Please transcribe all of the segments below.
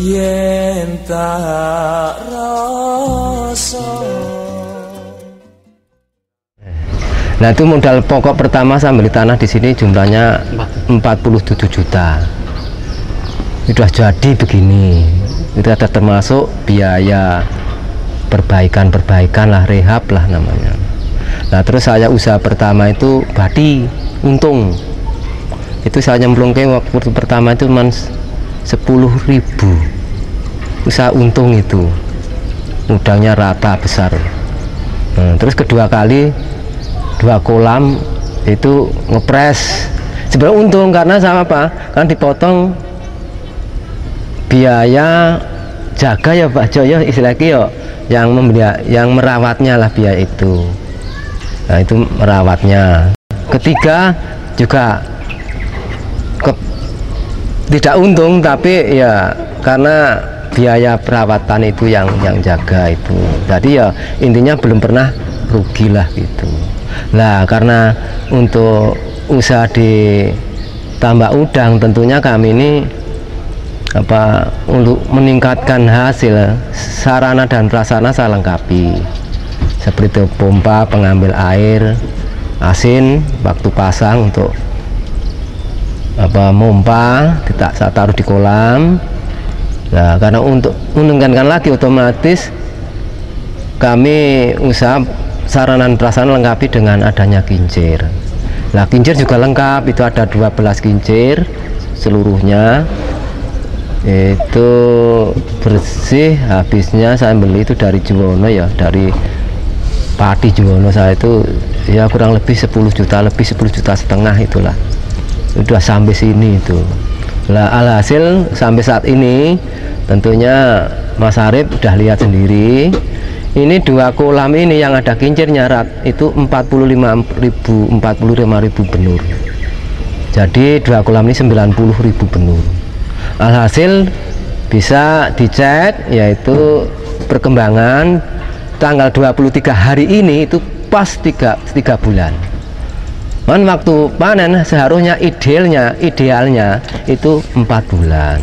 yen tak rasa. Nah itu modal pokok pertama saya beli tanah di sini jumlahnya 47 juta. Sudah jadi begini. Itu ada termasuk biaya perbaikan lah, rehab lah namanya. Nah terus saya usaha pertama itu badi untung. Itu saya nyemplung ke waktu pertama itu cuma 10.000. Usaha untung itu. Udangnya rata besar. Nah, terus kedua kali 2 kolam itu ngepres. Sebenarnya untung karena sama apa? Kan dipotong biaya jaga ya Pak Joyo istilahnya yang merawatnya lah biaya itu. Nah itu merawatnya. Ketiga juga tidak untung tapi ya karena biaya perawatan itu yang jaga itu. Jadi ya intinya belum pernah rugi lah gitu. Nah karena untuk usaha di tambak udang tentunya kami ini untuk meningkatkan hasil, sarana dan prasarana saya lengkapi seperti pompa pengambil air asin waktu pasang untuk mompa saya taruh di kolam. Nah karena untuk meningkatkan lagi otomatis kami usaha sarana dan prasarana lengkapi dengan adanya kincir. Nah kincir juga lengkap, itu ada 12 kincir seluruhnya, itu bersih. Habisnya saya beli itu dari Juwono ya, dari Pati Juwono. Saya itu ya kurang lebih 10 juta, lebih 10 juta setengah itulah. Udah sampai sini itu. Nah alhasil sampai saat ini tentunya Mas Arif udah lihat sendiri. Ini 2 kolam ini yang ada kincirnya itu 45.000 benur. Jadi 2 kolam ini 90.000 benur. Alhasil bisa dicek yaitu perkembangan tanggal 23 hari ini itu pas 3 bulan. Kan waktu panen seharusnya idealnya itu 4 bulan.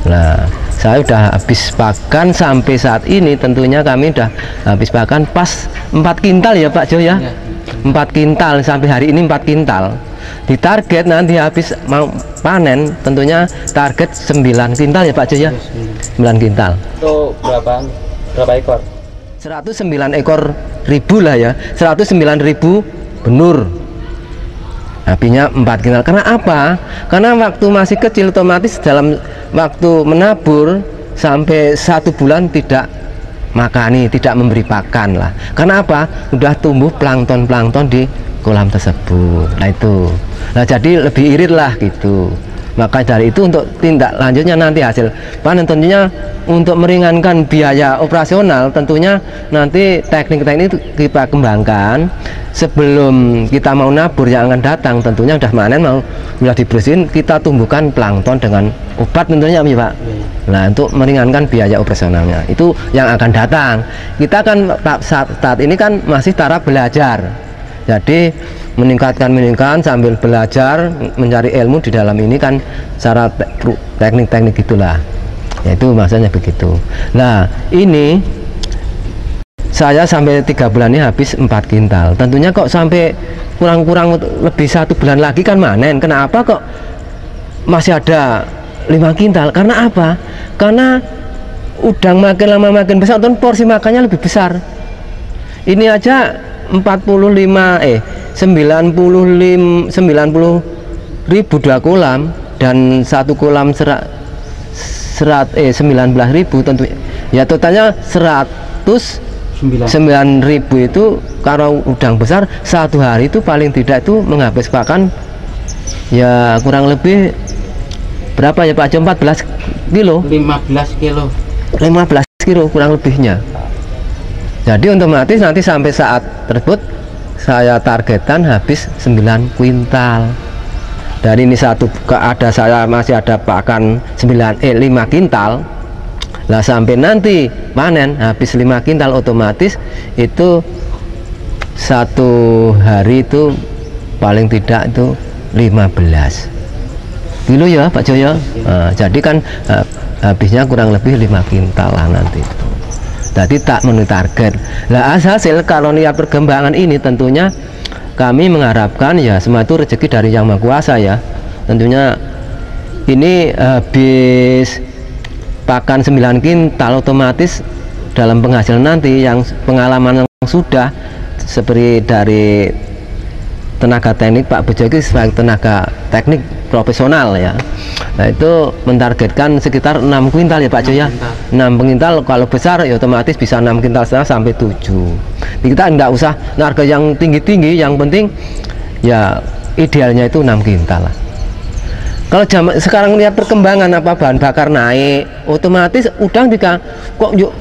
Nah saya udah habis pakan sampai saat ini tentunya kami udah habis pakan pas 4 kintal ya Pak Jo ya. 4 kintal sampai hari ini 4 kintal. Di target nanti habis mau panen tentunya target 9 kintal ya Pak Jo ya. 9 kintal. Itu berapa ekor? 109 ekor ribu lah ya. 109.000 benur. Habisnya 4 kintal. Karena apa? Karena waktu masih kecil otomatis dalam waktu menabur sampai 1 bulan tidak makani, tidak memberi pakan lah. Karena apa? Udah tumbuh plankton di kolam tersebut. Nah itu. Nah jadi lebih irit lah gitu. Maka dari itu untuk tindak lanjutnya nanti hasil panen tentunya untuk meringankan biaya operasional tentunya nanti teknik-teknik itu kita kembangkan sebelum kita mau nabur yang akan datang. Tentunya udah panen mau sudah dibersihin, kita tumbuhkan plankton dengan obat tentunya ya Pak. Nah untuk meringankan biaya operasionalnya itu yang akan datang. Kita kan saat ini kan masih taraf belajar, jadi meningkatkan sambil belajar mencari ilmu di dalam ini kan cara teknik-teknik gitulah, yaitu maksudnya begitu. Nah ini saya sampai 3 bulan ini habis 4 kintal. Tentunya kok sampai kurang lebih 1 bulan lagi kan manen. Kenapa kok masih ada 5 kintal? Karena apa? Karena udang makin lama makin besar, porsi makannya lebih besar. Ini aja 90.000 2 kolam dan 1 kolam 19.000 tentu ya, totalnya 109.000 itu. Kalau udang besar 1 hari itu paling tidak itu menghabis pakan ya kurang lebih berapa ya Pak Jo? 14 kilo 15 kilo kurang lebihnya. Jadi otomatis nanti sampai saat tersebut saya targetkan habis 9 kuintal. Dari ini saya masih ada pakan 5 kintal. Lah sampai nanti panen habis 5 kintal otomatis itu 1 hari itu paling tidak itu 15 kilo ya Pak Jo ya. Nah, jadi kan habisnya kurang lebih 5 kintal lah nanti. Jadi tak memenuhi target. Nah, hasil kalau niat perkembangan ini tentunya kami mengharapkan ya semua itu rezeki dari Yang Maha Kuasa ya. Tentunya ini habis pakan 9 kintal otomatis dalam penghasilan nanti yang pengalaman yang sudah seperti dari tenaga teknik Pak Bejo itu sebagai tenaga teknik profesional ya. Nah itu mentargetkan sekitar 6 kuintal ya Pak Jo ya. 6 kuintal kalau besar ya otomatis bisa 6 kuintal setengah sampai 7. Jadi kita enggak usah harga yang tinggi-tinggi, yang penting ya idealnya itu 6 kuintal lah. Kalau zaman sekarang lihat perkembangan apa bahan bakar naik, otomatis udang kok yuk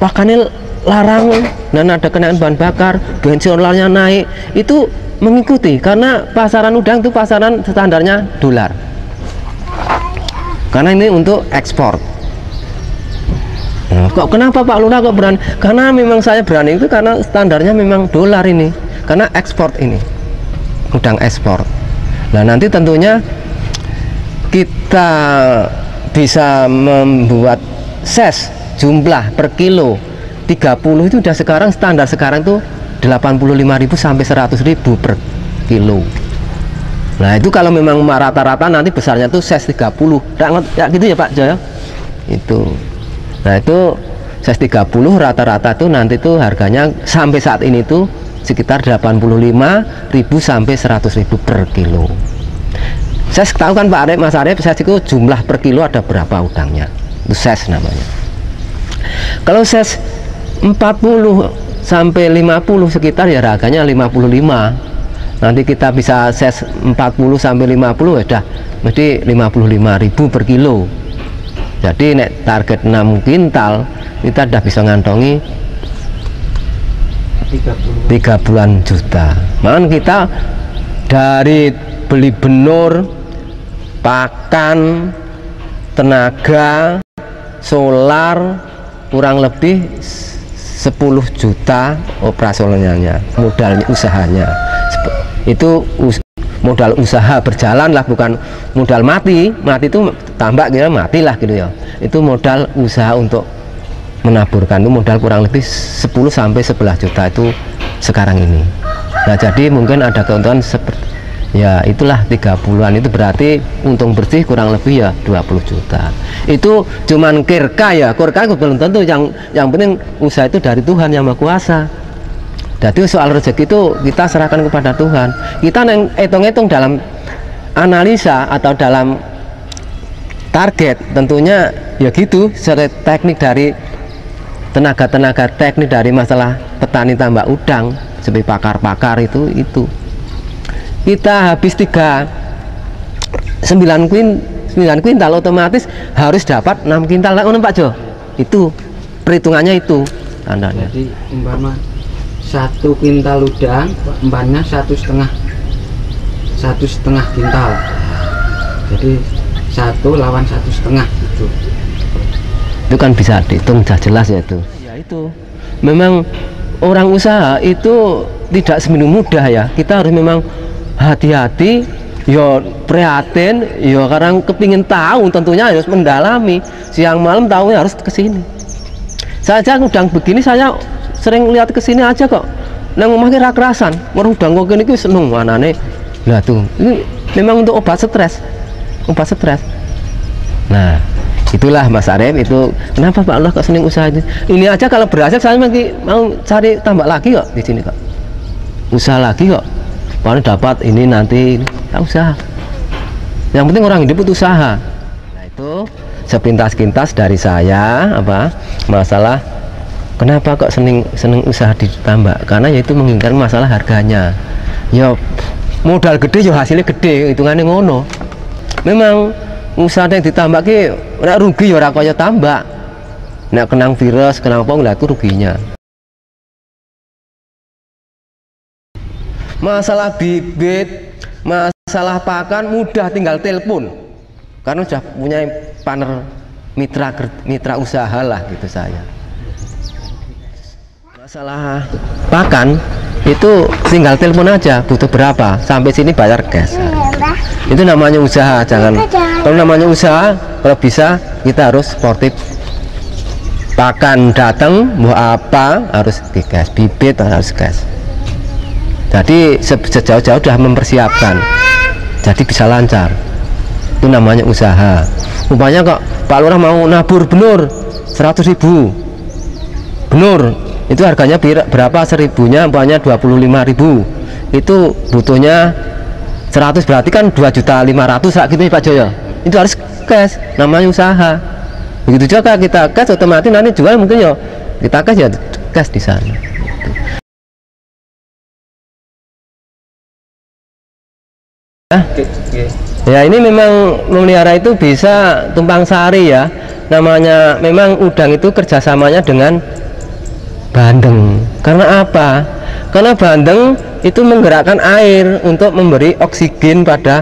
pakannya larang dan ada kenaikan bahan bakar, bensinnya naik, itu mengikuti karena pasaran udang itu pasaran standarnya dolar. Karena ini untuk ekspor. Nah, kok kenapa Pak Lurah kok berani? Karena memang saya berani itu karena standarnya memang dolar ini, karena ekspor ini, udang ekspor. Nah nanti tentunya kita bisa membuat ses jumlah per kilo 30 itu udah sekarang standar sekarang tuh 85.000 sampai 100.000 per kilo. Nah itu kalau memang rata-rata nanti besarnya tuh ses 30 ya gitu ya Pak Jaya itu. Nah itu ses 30 rata-rata tuh nanti tuh harganya sampai saat ini tuh sekitar 85.000 sampai 100.000 per kilo. Saya tahu kan Pak Arif, Mas Arif, saya itu jumlah per kilo ada berapa udangnya, itu ses namanya. Kalau ses 40 sampai 50 sekitar ya harganya 55. Nanti kita bisa ses 40 sampai 50 ya udah mesti 55.000 per kilo. Jadi nek target 6 kintal kita udah bisa ngantongi 30-an juta. Makanya kita dari beli benur, pakan, tenaga, solar kurang lebih 10 juta operasionalnya, modal usahanya. Itu modal usaha berjalan lah, bukan modal mati itu tambah gitu mati lah gitu ya. Itu modal usaha untuk menaburkan, itu modal kurang lebih 10 sampai 11 juta itu sekarang ini. Nah jadi mungkin ada keuntungan seperti ya itulah 30-an, itu berarti untung bersih kurang lebih ya 20 juta. Itu cuman kirka ya, kirka belum tentu, yang penting usaha itu dari Tuhan Yang Maha Kuasa. Jadi soal rezeki itu kita serahkan kepada Tuhan. Kita hitung-hitung dalam analisa atau dalam target tentunya ya gitu, secara teknik dari tenaga teknik dari masalah petani tambak udang seperti pakar-pakar itu kita habis 9 kuintal otomatis harus dapat 6 kuintal lah, Pak Jo. Itu perhitungannya itu tandanya. Jadi umpama 1 kuintal udang umpamanya 1,5 kuintal. Jadi 1 lawan 1,5 gitu. Itu kan bisa dihitung jelas ya itu. Ya itu. Memang orang usaha itu tidak semudah mudah ya. Kita harus memang hati-hati, yo prihatin, yo karena kepingin tahu tentunya harus mendalami, siang malam tahunya harus ke sini. Saja udang begini saya sering lihat ke sini aja kok. Nang omah ki ra kerasan, udang kok kene iki seneng anane. Lah tuh, ini memang untuk obat stres. Nah, itulah Mas Arif itu kenapa Pak Allah kok seneng usaha ini. Ini aja kalau berhasil saya mau cari tambah lagi kok di sini kok. Usaha lagi kok. Kalau dapat ini nanti tak usah. Yang penting orang hidup itu usaha. Nah itu sepintas-pintas dari saya masalah kenapa kok seneng usaha ditambak, karena yaitu menginginkan masalah harganya. Ya modal gede ya hasilnya gede, hitungannya ngono. Memang usaha yang ditambak ki nek rugi ya ora kaya tambak. Nek kenang virus, kenang apa lah itu ruginya. Masalah bibit, masalah pakan mudah, tinggal telepon karena sudah punya partner mitra usaha lah gitu saya. Masalah pakan itu tinggal telepon aja, butuh berapa sampai sini bayar cash. Itu namanya usaha. Jangan kalau namanya usaha, kalau bisa kita harus sportif. Pakan datang mau apa harus digas, bibit harus gas. Jadi sejauh-jauh sudah mempersiapkan, jadi bisa lancar. Itu namanya usaha. Umpamanya kok Pak Lurah mau nabur benur 100.000, benur itu harganya berapa, 1000-nya umpamanya 25.000, itu butuhnya 100, berarti kan 2.500.000 gitu ya Pak Joyo. Itu harus cash, namanya usaha. Begitu juga kita cash, otomatis nanti jual mungkin ya kita cash, ya cash di sana. Ya ini memang memelihara itu bisa tumpang sari ya, namanya memang udang itu kerjasamanya dengan bandeng. Karena apa? Karena bandeng itu menggerakkan air untuk memberi oksigen pada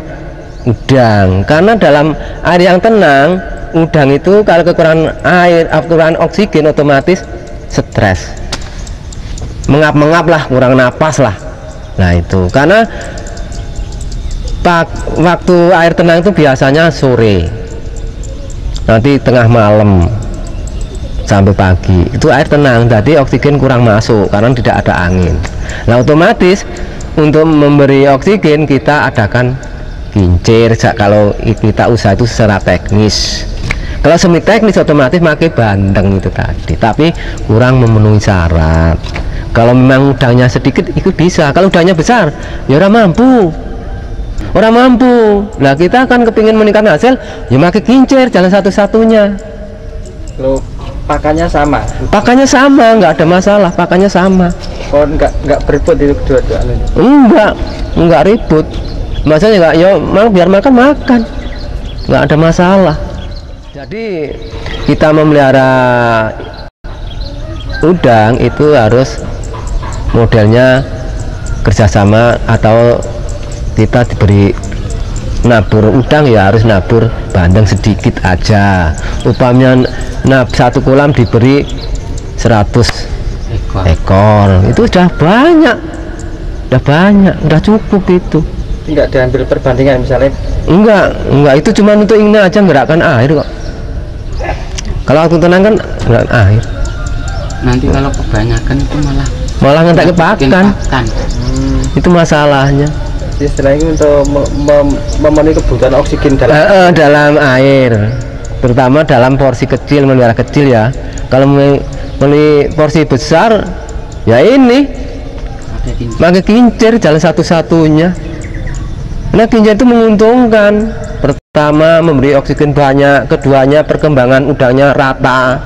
udang. Karena dalam air yang tenang, udang itu kalau kekurangan air, kekurangan oksigen, otomatis stres, mengap-mengap lah, kurang napas lah. Nah itu karena waktu air tenang itu biasanya sore, nanti tengah malam sampai pagi itu air tenang, jadi oksigen kurang masuk karena tidak ada angin. Nah otomatis untuk memberi oksigen kita adakan kincir. Kalau kita usaha itu secara teknis, kalau semi teknis otomatis pakai bandeng itu tadi, tapi kurang memenuhi syarat. Kalau memang udangnya sedikit itu bisa, kalau udangnya besar ya orang mampu. Nah kita kan kepingin meningkatkan hasil, ya pakai kincir, jalan satu-satunya. Lo pakannya sama? Pakannya sama, nggak ada masalah, pakannya sama. Oh nggak beribut itu kedua-duanya? Enggak ribut. Maksudnya nggak, ya biar makan, nggak ada masalah. Jadi kita memelihara udang itu harus modelnya kerjasama, atau kita diberi nabur udang ya harus nabur bandeng sedikit aja. Upamanya satu kolam diberi 100 ekor, itu udah banyak, udah cukup itu. Enggak diambil perbandingan misalnya? Enggak, itu cuma untuk ini aja, gerakkan air kok. Kalau waktu tenang kan gerakkan air. Nanti kalau kebanyakan itu malah ngentek ke pakan. Itu masalahnya. Istilahnya untuk memenuhi kebutuhan oksigen dalam air, terutama dalam porsi kecil, melihara kecil ya. Kalau memenuhi porsi besar ya ini pakai kincir, jalan satu-satunya. Nah kincir itu menguntungkan. Pertama memberi oksigen banyak, keduanya perkembangan udangnya rata,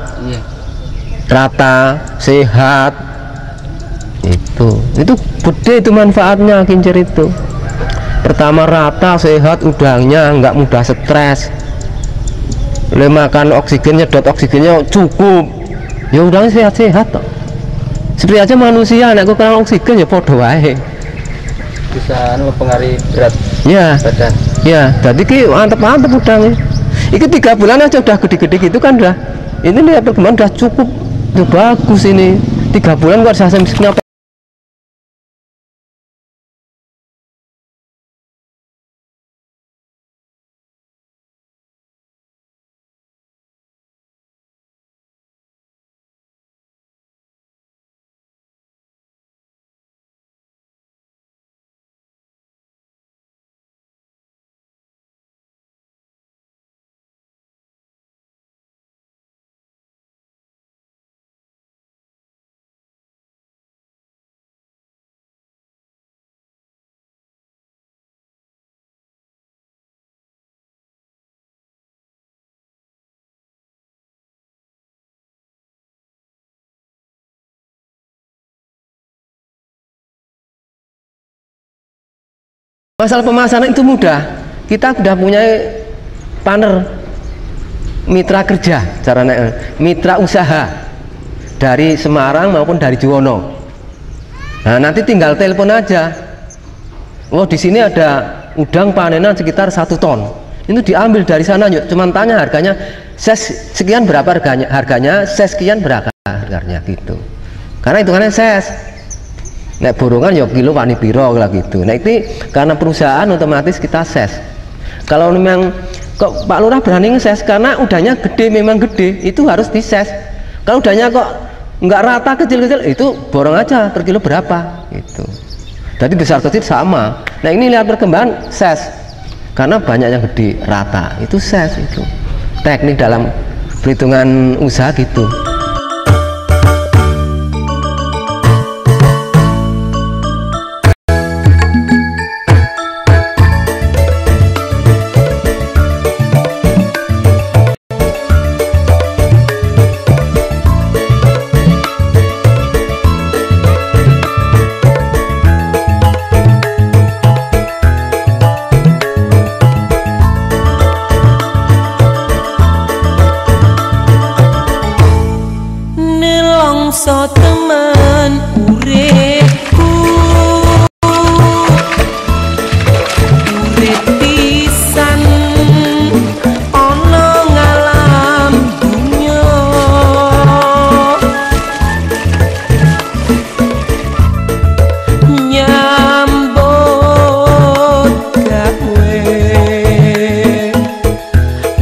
sehat. Itu gede itu manfaatnya kincir itu. Pertama rata, sehat udangnya, nggak mudah stres. Makan oksigen, nyedot oksigennya cukup, ya udangnya sehat-sehat toh. Seperti aja manusia, nek kurang oksigen ya podo wae. Bisa mempengaruhi berat badan. Ya, jadi ki mantep udangnya. Iki 3 bulan aja udah gede-gede gitu kan, udah. Ini nih perkembangan udah cukup, udah bagus ini. 3 bulan gua bisa kenapa? Masalah pemasaran itu mudah. Kita sudah punya partner, mitra kerja, caranya mitra usaha dari Semarang maupun dari Juwono. Nah nanti tinggal telepon aja. Oh di sini ada udang panenan sekitar 1 ton. Itu diambil dari sana, yuk. Cuman tanya harganya, ses sekian berapa harganya, ses sekian berapa harganya gitu. Karena itu kan ses. Nek borongan ya kilo wani piro lah gitu. Nah itu karena perusahaan otomatis kita ses. Kalau memang Kok Pak Lurah berani ngeses? Karena udahnya gede, memang gede, itu harus dises. Kalau udahnya kok nggak rata, kecil-kecil, itu borong aja per kilo berapa gitu. Jadi besar kecil sama. Nah ini lihat perkembangan ses, karena banyak yang gede rata, itu ses. Itu teknik dalam perhitungan usaha gitu. So teman uripku urip pisan ana ngalam dunya nyambut gawe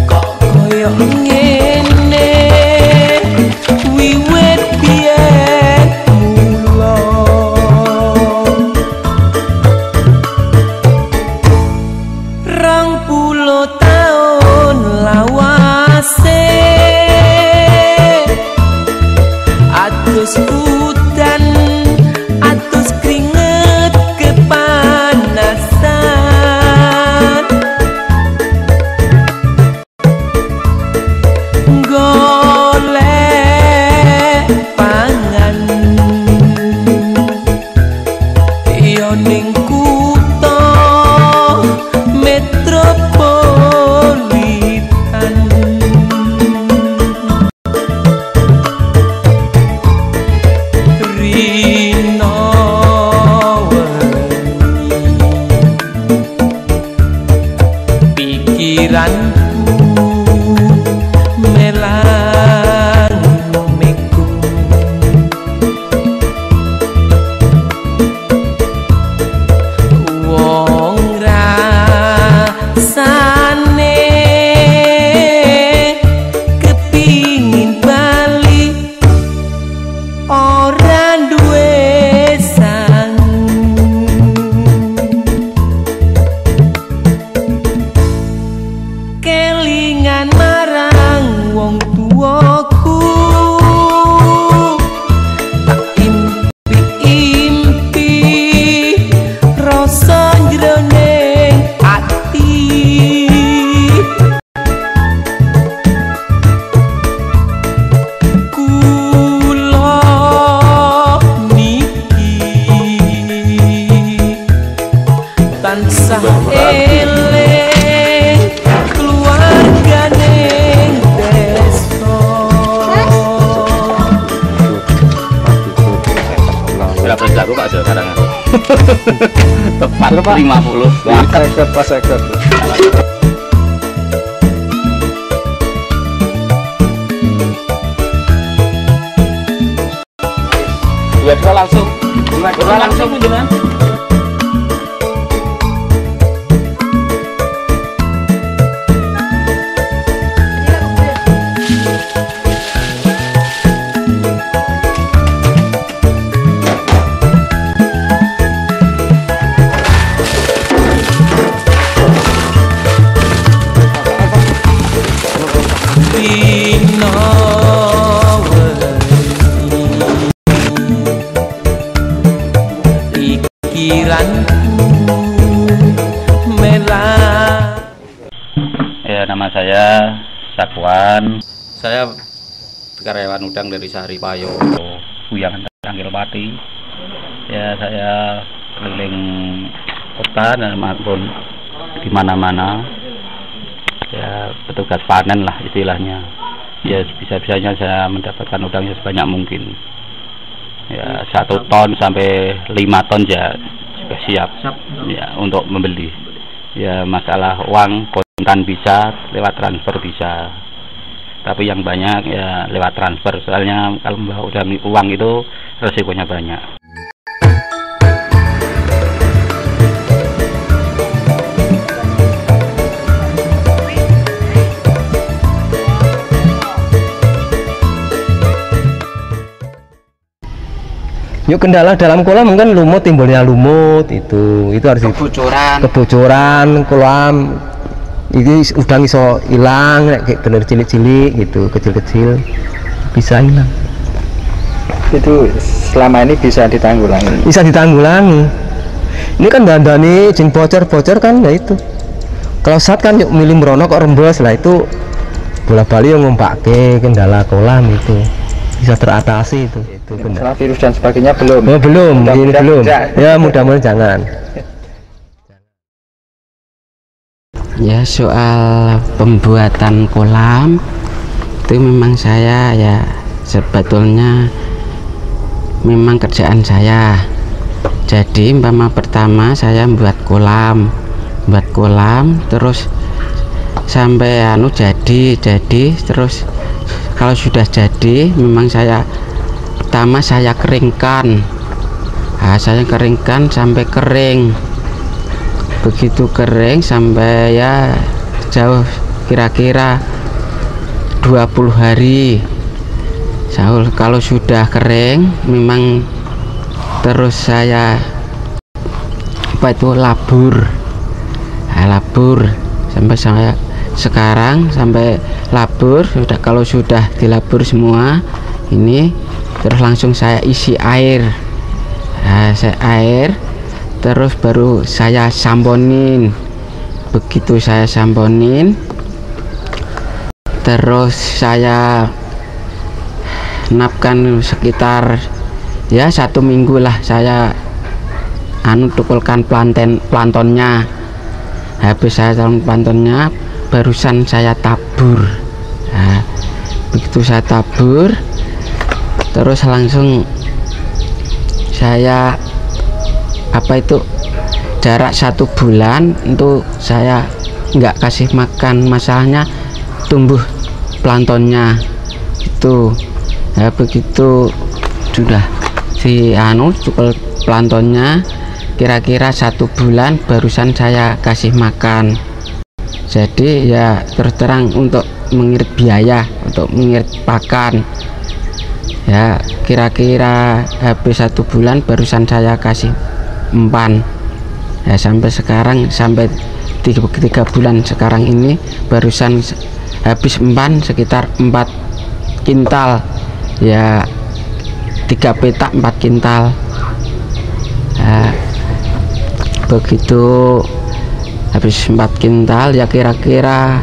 kok koyo ngene wiwit udan atus keringet kepanasan golek pangan yo ning kutha metropolitan. Pikiranku melang minggu wong rasane kepingin bali ora duwe sang kelingan marang wong tuaku tak impi-impi rasa jroning ati kula niki tansah eling keluarganing desa. Berapa jago Pak sekarang? Tepat 50. Pas ekor. Dua langsung jenengan. Ya, nama saya Sakwan. Saya karyawan udang dari Sari Payo, Buyangan Tanggil Pati. Ya, saya keliling kota dan maupun di mana-mana. Ya, petugas panen lah istilahnya. Ya, bisa-bisanya saya mendapatkan udangnya sebanyak mungkin. Ya, 1 ton sampai 5 ton ya sudah siap. Ya, untuk membeli. Ya, masalah uang kontan bisa, lewat transfer bisa, tapi yang banyak ya lewat transfer, soalnya kalau membawa uang itu resikonya banyak. Yuk kendala dalam kolam kan lumut, timbulnya lumut itu harus kebocoran kolam. Ini udang iso hilang kayak bener cilik-cilik gitu, kecil-kecil bisa hilang. Itu selama ini bisa ditanggulangi. Bisa ditanggulangi. Ini kan dandani jeng bocor-bocor kan, nah itu. Kalau saat kan yuk milih merono kok rembes lah itu bola-bali yang ngompake kendala kolam itu bisa teratasi itu. Masalah virus dan sebagainya belum. Oh, belum, ini belum. Ya mudah-mudahan jangan. Ya soal pembuatan kolam itu memang saya ya sebetulnya memang kerjaan saya. Jadi pertama saya buat kolam terus sampai jadi terus kalau sudah jadi memang pertama saya keringkan. Saya keringkan sampai kering. Begitu kering sampai ya jauh kira-kira 20 hari. Kalau sudah kering memang terus saya labur sampai sekarang sampai labur sudah. Kalau sudah dilabur semua ini terus langsung saya isi air. Terus baru saya samponin. Begitu saya samponin terus saya napkan sekitar ya 1 minggu lah saya tukulkan plantonnya. Habis saya plantonnya barusan saya tabur. Begitu saya tabur terus langsung saya jarak 1 bulan untuk saya nggak kasih makan, masalahnya tumbuh plantonnya itu. Begitu sudah cukup plantonnya kira-kira 1 bulan barusan saya kasih makan. Jadi ya terus terang untuk mengirit biaya, untuk mengirit pakan ya kira-kira habis 1 bulan barusan saya kasih empan ya, sampai sekarang sampai 3 bulan sekarang ini barusan habis empan sekitar 4 kintal ya, 3 petak 4 kintal. Begitu habis 4 kintal ya kira-kira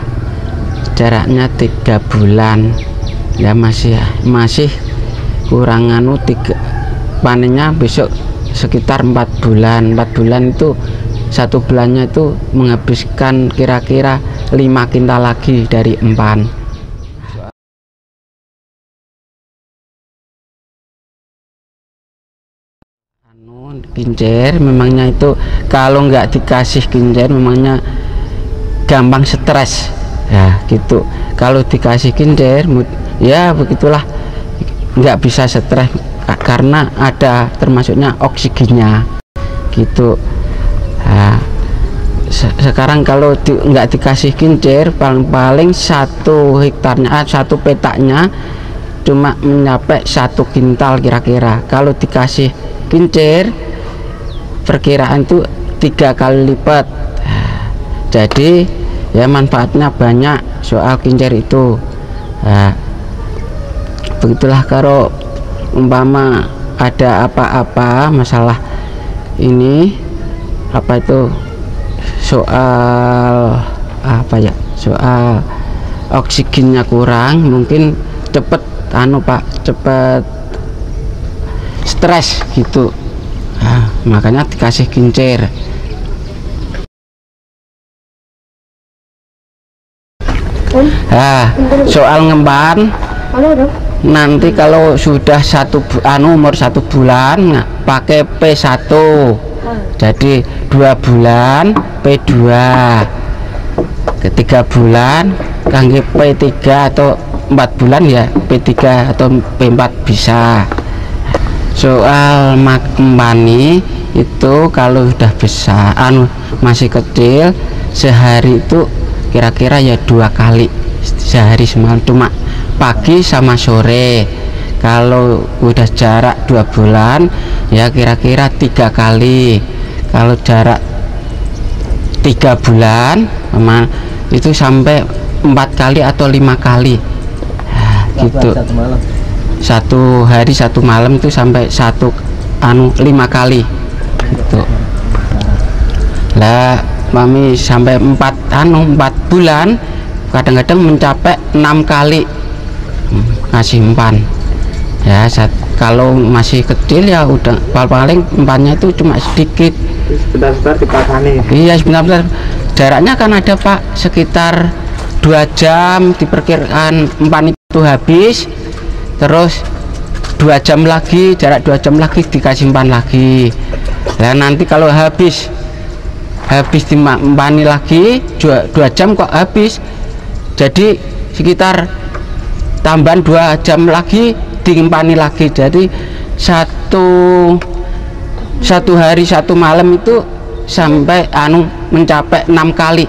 jaraknya 3 bulan ya, masih kurang 3 panennya besok sekitar 4 bulan. 4 bulan itu 1 bulannya itu menghabiskan kira-kira 5 kintal lagi dari empan. Kincir memangnya itu kalau nggak dikasih kincir memangnya gampang stres ya gitu. Kalau dikasih kincir ya begitulah, nggak bisa stres karena ada termasuknya oksigennya gitu. Sekarang kalau nggak dikasih kincir paling 1 hektarnya 1 petaknya cuma mencapai 1 kintal kira-kira. Kalau dikasih kincir perkiraan itu 3 kali lipat. Jadi ya manfaatnya banyak soal kincir itu. Begitulah kalau umpama ada apa-apa masalah ini soal soal oksigennya kurang, mungkin cepet cepet stres gitu. Makanya dikasih kincir. Soal ngemban nanti kalau sudah umur 1 bulan pakai P1, jadi 2 bulan P2, ke 3 bulan kangge P3 atau 4 bulan ya P3 atau P4 bisa. Soal ngembani itu kalau sudah besar masih kecil sehari itu kira-kira ya 2 kali sehari semalam, cuma pagi sama sore. Kalau udah jarak 2 bulan ya kira-kira 3 kali. Kalau jarak 3 bulan itu sampai 4 kali atau 5 kali. Nah, gitu. Satu hari 1 malam itu sampai 5 kali gitu. Lah mami sampai 4 bulan kadang-kadang mencapai 6 kali ngasih umpan ya. Kalau masih kecil ya udah paling umpannya itu cuma sedikit, sebentar-sebentar dipasani. iya sebentar-sebentar. Jaraknya kan ada Pak sekitar 2 jam diperkirakan umpan itu habis, terus 2 jam lagi, jarak 2 jam lagi dikasih umpan lagi. Nah nanti kalau habis diumpani lagi 2 jam kok habis, jadi sekitar tambahan 2 jam lagi diumpani lagi. Jadi satu hari 1 malam itu sampai mencapai 6 kali.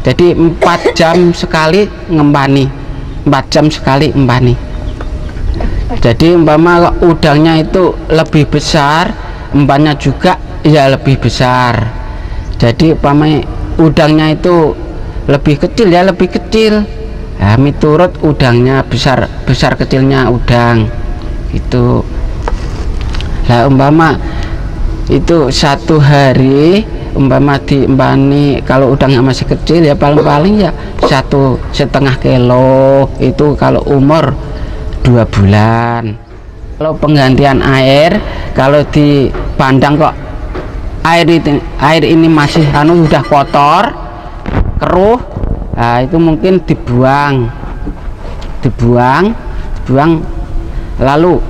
Jadi 4 jam sekali ngempani, 4 jam sekali empani. Jadi umpama udangnya itu lebih besar, umpannya juga ya lebih besar. Jadi umpama udangnya itu lebih kecil ya lebih kecil. Nah, miturut udangnya besar kecilnya udang itu. Lah umpama itu 1 hari umpama diempani, kalau udangnya masih kecil ya paling-paling ya 1,5 kilo itu kalau umur 2 bulan. Kalau penggantian air, kalau dipandang kok air ini masih udah kotor, keruh, nah itu mungkin dibuang lalu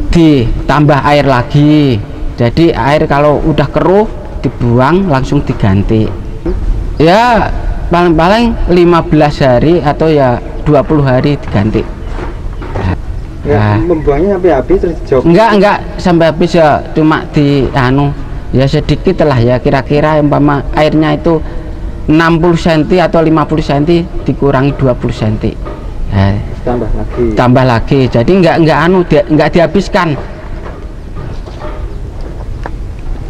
ditambah air lagi. Jadi air kalau udah keruh dibuang langsung diganti ya, paling-paling 15 hari atau ya 20 hari diganti. Ya, membuangnya sampai habis terus dijok? Enggak sampai habis ya, cuma ya sedikit lah ya, kira-kira umpama airnya itu 60 cm atau 50 cm dikurangi 20 cm ya, tambah lagi. Jadi enggak dihabiskan.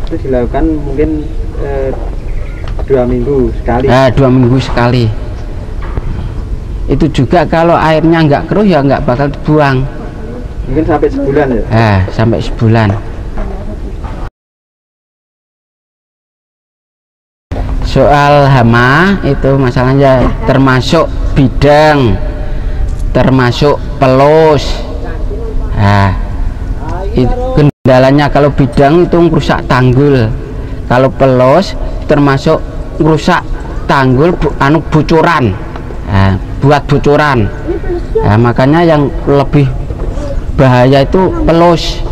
Itu dilakukan mungkin 2 minggu sekali. 2 minggu sekali. Itu juga kalau airnya enggak keruh ya enggak bakal dibuang. Mungkin sampai sebulan ya? Sampai sebulan. Soal hama itu masalahnya termasuk bidang, termasuk pelus. Kendalanya kalau bidang itu merusak tanggul, kalau pelus termasuk merusak tanggul bocoran, buat bocoran. Makanya yang lebih bahaya itu pelus,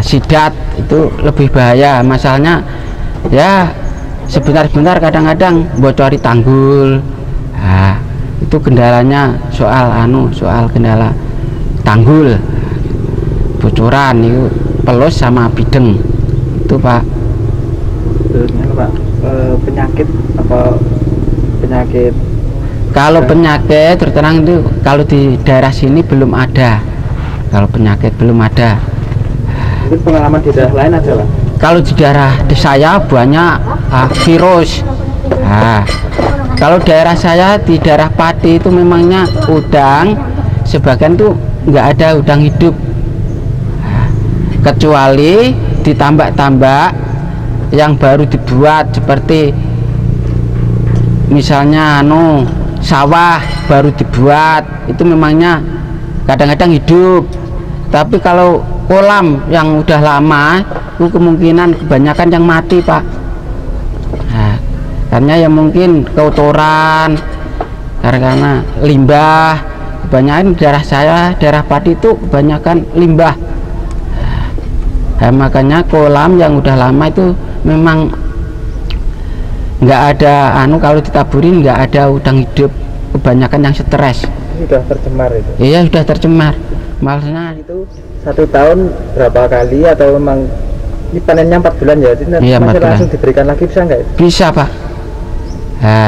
sidat itu lebih bahaya. Masalahnya ya sebentar-sebentar kadang-kadang bocori tanggul. Itu kendalanya soal kendala tanggul, bocoran itu pelus sama bideng itu Pak. Pak, penyakit apa penyakit? Kalau penyakit terterang itu kalau di daerah sini belum ada. Kalau penyakit belum ada. Mungkin pengalaman di daerah lain ada Pak? Kalau di daerah saya banyak virus. Kalau daerah saya di daerah Pati itu memangnya udang sebagian tuh nggak ada udang hidup, kecuali ditambak-tambak yang baru dibuat, seperti misalnya sawah baru dibuat itu memangnya kadang-kadang hidup. Tapi kalau kolam yang udah lama itu kemungkinan kebanyakan yang mati Pak. Karena ya mungkin kotoran, karena limbah. Kebanyakan daerah saya, daerah Pati itu kebanyakan limbah. Makanya kolam yang udah lama itu memang nggak ada kalau ditaburin nggak ada udang hidup, kebanyakan yang stres. Sudah tercemar itu? Iya sudah tercemar. Maksudnya itu 1 tahun berapa kali atau memang ini panennya 4 bulan ya? Iya, 4 bulan. Langsung diberikan lagi bisa nggak? Bisa Pak.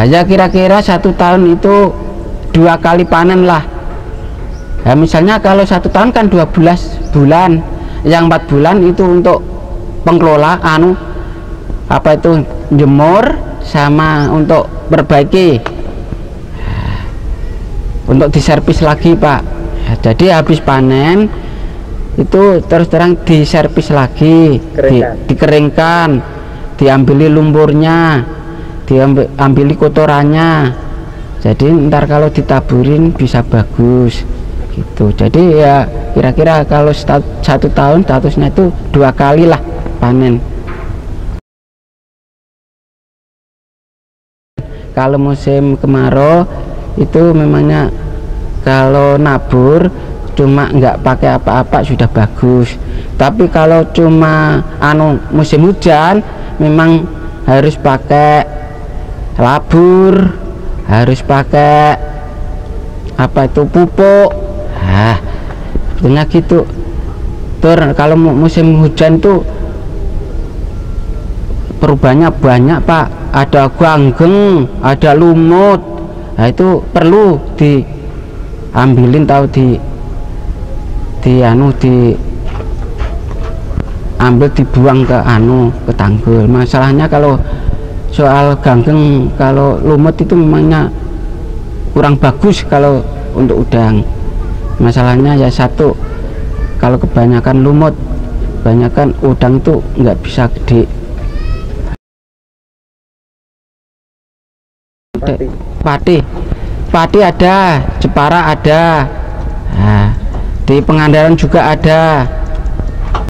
Ya kira-kira 1 tahun itu 2 kali panen lah. Ya misalnya kalau 1 tahun kan 12 bulan, yang 4 bulan itu untuk pengelola apa itu jemur sama untuk perbaiki, untuk diservis lagi Pak. Ya, jadi habis panen itu terus terang diservis lagi, dikeringkan, diambili lumpurnya, diambili kotorannya, jadi ntar kalau ditaburin bisa bagus gitu. Jadi ya kira-kira kalau 1 tahun statusnya itu 2 kali lah panen. Kalau musim kemarau itu memangnya kalau nabur cuma nggak pakai apa-apa sudah bagus, tapi kalau cuma musim hujan memang harus pakai labur, harus pakai apa itu pupuk. Nah, sebetulnya gitu. Kalau musim hujan tuh perubahannya banyak Pak, ada ganggeng, ada lumut. Nah itu perlu diambilin, tahu diambil dibuang ke tanggul. Masalahnya kalau soal ganggeng, kalau lumut itu memangnya kurang bagus kalau untuk udang. Masalahnya ya satu, kalau kebanyakan lumut, kebanyakan udang itu nggak bisa gede. Pati ada, Jepara ada, nah, di Pangandaran juga ada.